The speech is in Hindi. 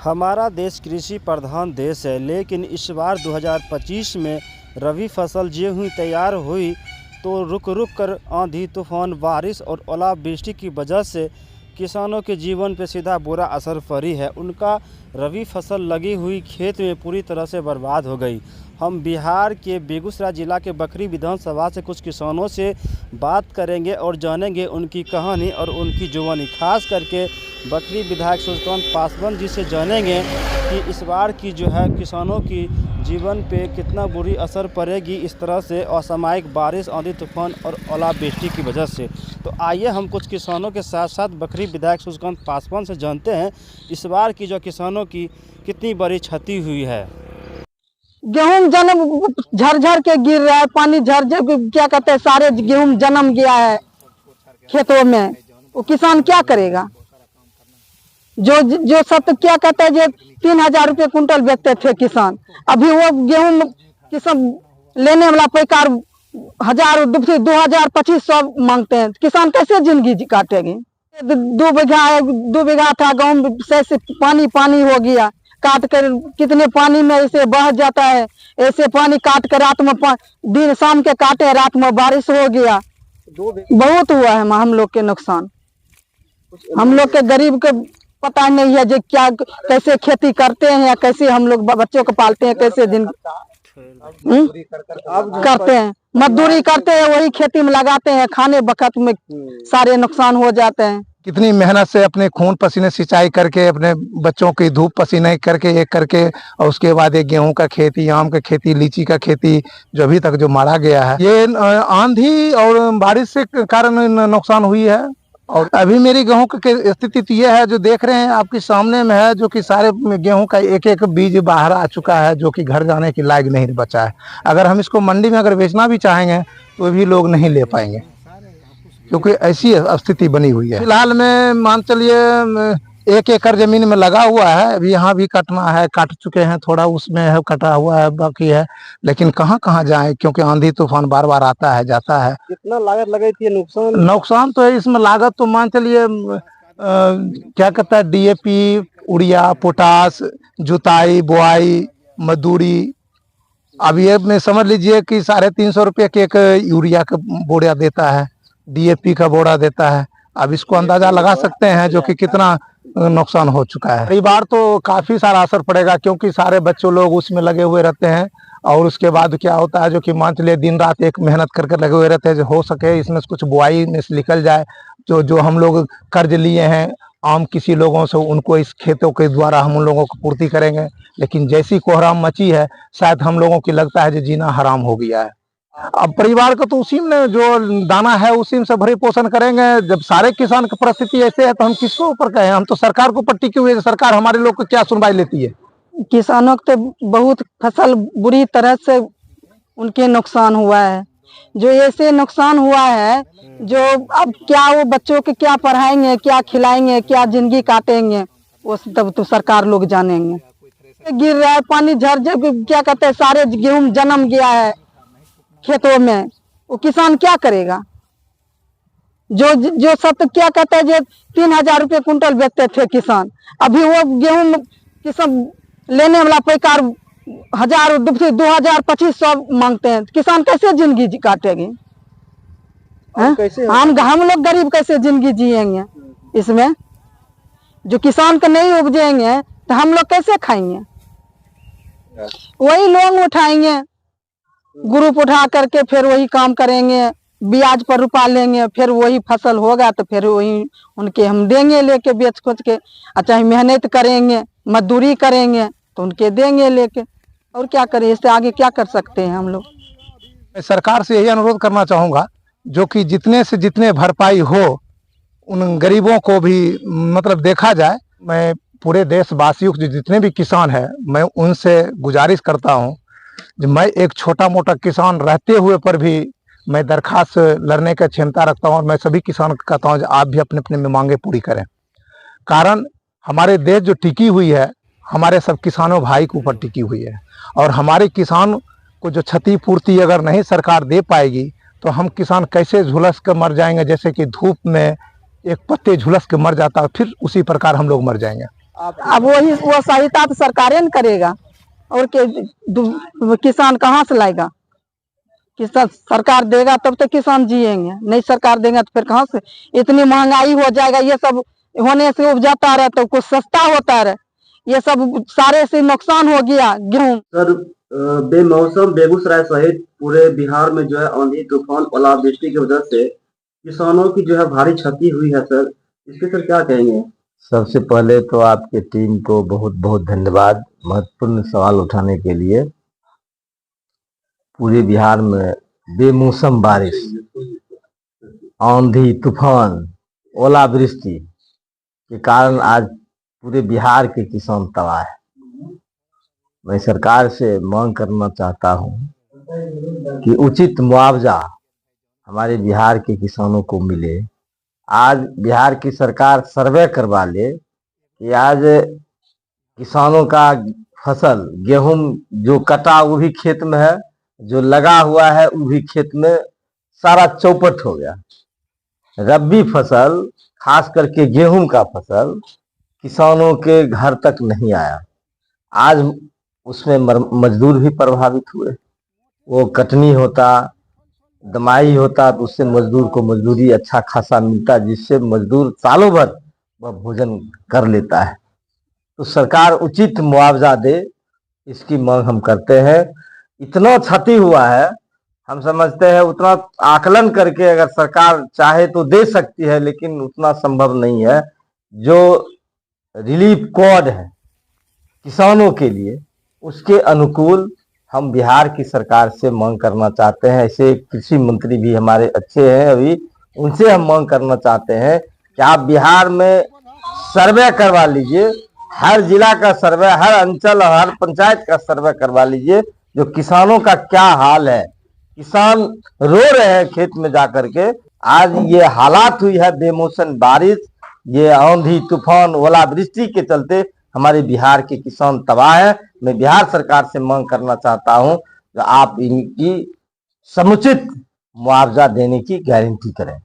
हमारा देश कृषि प्रधान देश है, लेकिन इस बार 2025 में रबी फसल जो हुई तैयार हुई तो रुक रुक कर आंधी तूफान बारिश और ओलावृष्टि की वजह से किसानों के जीवन पर सीधा बुरा असर पड़ी है। उनका रबी फसल लगी हुई खेत में पूरी तरह से बर्बाद हो गई। हम बिहार के बेगूसराय जिला के बखरी विधानसभा से कुछ किसानों से बात करेंगे और जानेंगे उनकी कहानी और उनकी जुबानी। खास करके बखरी विधायक सूर्यकांत पासवान जी से जानेंगे कि इस बार की जो है किसानों की जीवन पे कितना बुरी असर पड़ेगी इस तरह से असामयिक बारिश, आंधी तूफान और ओलावृष्टि की वजह से। तो आइए हम कुछ किसानों के साथ साथ बखरी विधायक सूर्यकांत पासवान से जानते हैं इस बार की जो किसानों की कितनी बड़ी क्षति हुई है। गेहूं जन्म झरझर के गिर रहा है, पानी झरझर क्या कहते हैं, सारे गेहूं जन्म गया है खेतों में। वो किसान क्या करेगा? जो सब क्या कहते हैं, जो 3,000 रुपये कुंटल बेचते थे किसान, अभी वो गेहूं किसान लेने वाला पैकार 1,000, 2,000, 2,500 मांगते हैं। किसान कैसे जिंदगी काटेगी? 2 बीघा था गेहूं से पानी पानी हो गया। काट कर कितने पानी में ऐसे बह जाता है, ऐसे पानी काट कर रात में दिन शाम के काटे, रात में बारिश हो गया। बहुत हुआ है हम लोग के नुकसान। हम लोग के गरीब के पता नहीं है जो क्या कैसे खेती करते हैं या कैसे हम लोग बच्चों को पालते हैं, कैसे दिन करते हैं, मजदूरी करते हैं, वही खेती में लगाते हैं, खाने वक्त में सारे नुकसान हो जाते हैं। कितनी मेहनत से अपने खून पसीने सिंचाई करके अपने बच्चों की धूप पसीने करके एक करके और उसके बाद एक गेहूं का खेती, आम का खेती, लीची का खेती जो अभी तक जो मारा गया है, ये आंधी और बारिश से कारण नुकसान हुई है। और अभी मेरी गेहूं की स्थिति तो ये है जो देख रहे हैं आपके सामने में है, जो कि सारे गेहूं का एक एक बीज बाहर आ चुका है, जो कि घर जाने के लायक नहीं बचा है। अगर हम इसको मंडी में अगर बेचना भी चाहेंगे तो भी लोग नहीं ले पाएंगे, क्योंकि ऐसी स्थिति बनी हुई है। फिलहाल में मान चलिए 1 एकड़ जमीन में लगा हुआ है, अभी यहाँ भी कटना है, काट चुके हैं, थोड़ा उसमें है कटा हुआ है, बाकी है, लेकिन कहाँ कहाँ जाए, क्योंकि आंधी तूफान बार बार आता है जाता है। कितना लागत लगाई थी? नुकसान तो है इसमें, लागत तो मान चलिए क्या कहता है, DAP, उड़िया, पोटास, जुताई, बुआई, मजदूरी। अब ये में समझ लीजिए कि 350 रुपये के एक यूरिया का बोरा देता है, DAP का बोरा देता है। अब इसको अंदाजा लगा सकते हैं जो कि कितना नुकसान हो चुका है। कई बार तो काफी सारा असर पड़ेगा, क्योंकि सारे बच्चों लोग उसमें लगे हुए रहते हैं। और उसके बाद क्या होता है, जो कि मान चलिए दिन रात एक मेहनत करके लगे हुए रहते हैं, जो हो सके इसमें से कुछ बुआई में से निकल जाए। जो हम लोग कर्ज लिए हैं आम किसी लोगों से, उनको इस खेतों के द्वारा हम उन लोगों को पूर्ति करेंगे। लेकिन जैसी कोहराम मची है, शायद हम लोगों की लगता है जो जीना हराम हो गया है। अब परिवार को तो उसी में जो दाना है उसी में से भरी पोषण करेंगे। जब सारे किसान की परिस्थिति ऐसे है तो हम किसको ऊपर कहें? हम तो सरकार को ऊपर टिके हुए हैं। सरकार हमारे लोग को क्या सुनवाई लेती है? किसानों को तो बहुत फसल बुरी तरह से उनके नुकसान हुआ है। जो ऐसे नुकसान हुआ है, जो अब क्या वो बच्चों के क्या पढ़ाएंगे, क्या खिलाएंगे, क्या जिंदगी काटेंगे, वो तब तो सरकार लोग जानेंगे। गिर रहा है, पानी झरझर क्या कहते हैं, सारे गेहूं जन्म गया है खेतों में। वो किसान क्या करेगा? जो सब क्या कहते हैं, जो 3,000 रुपये कुंटल बेचते थे किसान, अभी वो गेहूं किसान लेने वाला पैकार 1,000, 2,000, 2,500 मांगते हैं। किसान कैसे जिंदगी काटेगी? हम लोग गरीब कैसे जिंदगी जिएंगे? इसमें जो किसान को नहीं उपजेंगे तो हम लोग कैसे खाएंगे? वही लोन उठाएंगे, ग्रुप उठा करके फिर वही काम करेंगे, ब्याज पर रुपा लेंगे, फिर वही फसल होगा तो फिर वही उनके हम देंगे लेके बेच खोच के। अच्छा, मेहनत करेंगे, मजदूरी करेंगे तो उनके देंगे लेके। और क्या करें? इससे आगे क्या कर सकते हैं हम लोग? सरकार से यही अनुरोध करना चाहूँगा, जो कि जितने से जितने भरपाई हो उन गरीबों को भी मतलब देखा जाए। मैं पूरे देशवासियों के जितने भी किसान हैं, मैं उनसे गुजारिश करता हूँ, मैं एक छोटा मोटा किसान रहते हुए पर भी मैं दरखास्त लड़ने का क्षमता रखता हूँ। और मैं सभी किसानों को कहता हूँ कि आप भी अपने अपने में मांगे पूरी करें। कारण हमारे देश जो टिकी हुई है, हमारे सब किसानों भाई के ऊपर टिकी हुई है। और हमारे किसान को जो क्षतिपूर्ति अगर नहीं सरकार दे पाएगी तो हम किसान कैसे झुलस कर मर जाएंगे। जैसे कि धूप में एक पत्ते झुलस के मर जाता है, फिर उसी प्रकार हम लोग मर जाएंगे। अब वो सहायता तो सरकारें न करेगा, और किसान कहाँ से लाएगा? किसान सरकार देगा तब तो किसान जिएंगे, नहीं सरकार देगा तो फिर कहाँ से? इतनी महंगाई हो जाएगा, ये सब होने से उपजाता रहे तो कुछ सस्ता होता रहे, ये सब सारे से नुकसान हो गया गेहूं। सर, बेमौसम बेगूसराय सहित पूरे बिहार में जो है आंधी तूफान ओलावृष्टि की वजह से किसानों की जो है भारी क्षति हुई है सर, इसके सर क्या कहेंगे? सबसे पहले तो आपके टीम को बहुत बहुत धन्यवाद महत्वपूर्ण सवाल उठाने के लिए। पूरे बिहार में बेमौसम बारिश, आंधी तूफान, ओलावृष्टि के कारण आज पूरे बिहार के किसान तबाह है। मैं सरकार से मांग करना चाहता हूं कि उचित मुआवजा हमारे बिहार के किसानों को मिले। आज बिहार की सरकार सर्वे करवा ले कि आज किसानों का फसल गेहूं जो कटा वो भी खेत में है, जो लगा हुआ है वो भी खेत में सारा चौपट हो गया। रबी फसल खास करके गेहूं का फसल किसानों के घर तक नहीं आया। आज उसमें मजदूर भी प्रभावित हुए। वो कटनी होता, दमाई होता तो उससे मजदूर को मजदूरी अच्छा खासा मिलता, जिससे मजदूर सालों भर वह भोजन कर लेता है। तो सरकार उचित मुआवजा दे, इसकी मांग हम करते हैं। इतना क्षति हुआ है, हम समझते हैं उतना आकलन करके अगर सरकार चाहे तो दे सकती है, लेकिन उतना संभव नहीं है। जो रिलीफ कोड है किसानों के लिए, उसके अनुकूल हम बिहार की सरकार से मांग करना चाहते हैं। ऐसे कृषि मंत्री भी हमारे अच्छे हैं, अभी उनसे हम मांग करना चाहते हैं कि आप बिहार में सर्वे करवा लीजिए, हर जिला का सर्वे, हर अंचल और हर पंचायत का सर्वे करवा लीजिए, जो किसानों का क्या हाल है। किसान रो रहे हैं खेत में जाकर के। आज ये हालात हुई है बेमौसम बारिश, ये आंधी तूफान ओलावृष्टि के चलते हमारे बिहार के किसान तबाह है। मैं बिहार सरकार से मांग करना चाहता हूं कि आप इनकी समुचित मुआवजा देने की गारंटी करें।